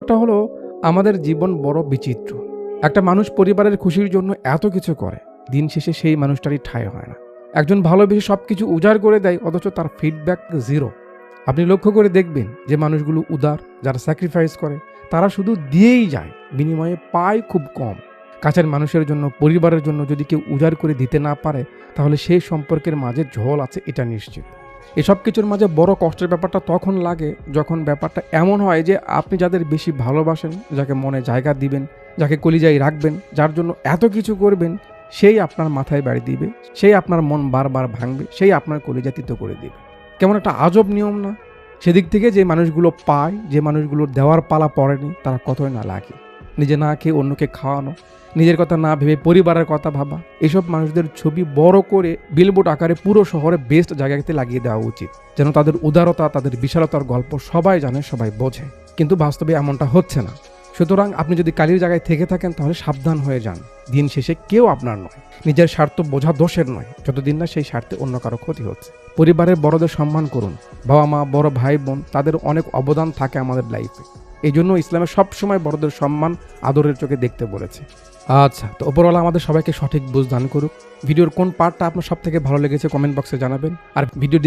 একটা হলো আমাদের জীবন বড় বিচিত্র। একটা মানুষ পরিবারের খুশির জন্য এত কিছু করে, দিন শেষে সেই মানুষটারই ঠাঁই হয় না। একজন ভালোবেসে সবকিছু উজাড় করে দেয়, অথচ তার ফিডব্যাক জিরো। আপনি লক্ষ্য করে দেখবেন যে মানুষগুলো উদার, যারা স্যাক্রিফাইস করে, তারা শুধু দিয়েই যায়, বিনিময়ে পায় খুব কম। কাছের মানুষের জন্য, পরিবারের জন্য যদি কেউ উজাড় করে দিতে না পারে, তাহলে সেই সম্পর্কের মাঝে ঝোল আছে, এটা নিশ্চিত। এসব কিছুর মাঝে বড় কষ্টের ব্যাপারটা তখন লাগে যখন ব্যাপারটা এমন হয় যে আপনি যাদের বেশি ভালোবাসেন, যাকে মনে জায়গা দিবেন, যাকে কলিজায় রাখবেন, যার জন্য এত কিছু করবেন, সেই আপনার মাথায় বাড়ি দিবে, সেই আপনার মন বারবার ভাঙবে, সেই আপনার কলিজা তিতো করে দিবে। কেমন একটা আজব নিয়ম না? সেদিক থেকে যে মানুষগুলো পায়, যে মানুষগুলোর দেওয়ার পালা পড়েনি, তারা কতই না লাগে। নিজে না খেয়ে অন্যকে খাওয়ানো, নিজের কথা না ভেবে পরিবারের কথা ভাবা, এসব মানুষদের ছবি বড় করে বিলবোর্ড আকারে পুরো শহরে বেস্ট জায়গাতে লাগিয়ে দেওয়া উচিত, যেন তাদের উদারতা, তাদের বিশালতার গল্প সবাই জানে, সবাই বোঝে। কিন্তু বাস্তবে এমনটা হচ্ছে না। সুতরাং আপনি যদি কালির জায়গায় থেকে থাকেন, তাহলে সাবধান হয়ে যান। দিন শেষে কেউ আপনার নয়। নিজের স্বার্থ বোঝা দোষের নয়, যতদিন না সেই স্বার্থে অন্য কারো ক্ষতি হচ্ছে। পরিবারের বড়দের সম্মান করুন। বাবা মা, বড় ভাই বোন, তাদের অনেক অবদান থাকে আমাদের লাইফে। এই জন্য ইসলামে সবসময় বড়দের সম্মান আদরের চোখে দেখতে বলেছে। আচ্ছা, তো ওপরওয়ালা আমাদের সবাইকে সঠিক বুঝ দান করুক। ভিডিওর কোন পার্টটা আপনার সব থেকে ভালো লেগেছে কমেন্ট বক্সে জানাবেন। আর ভিডিও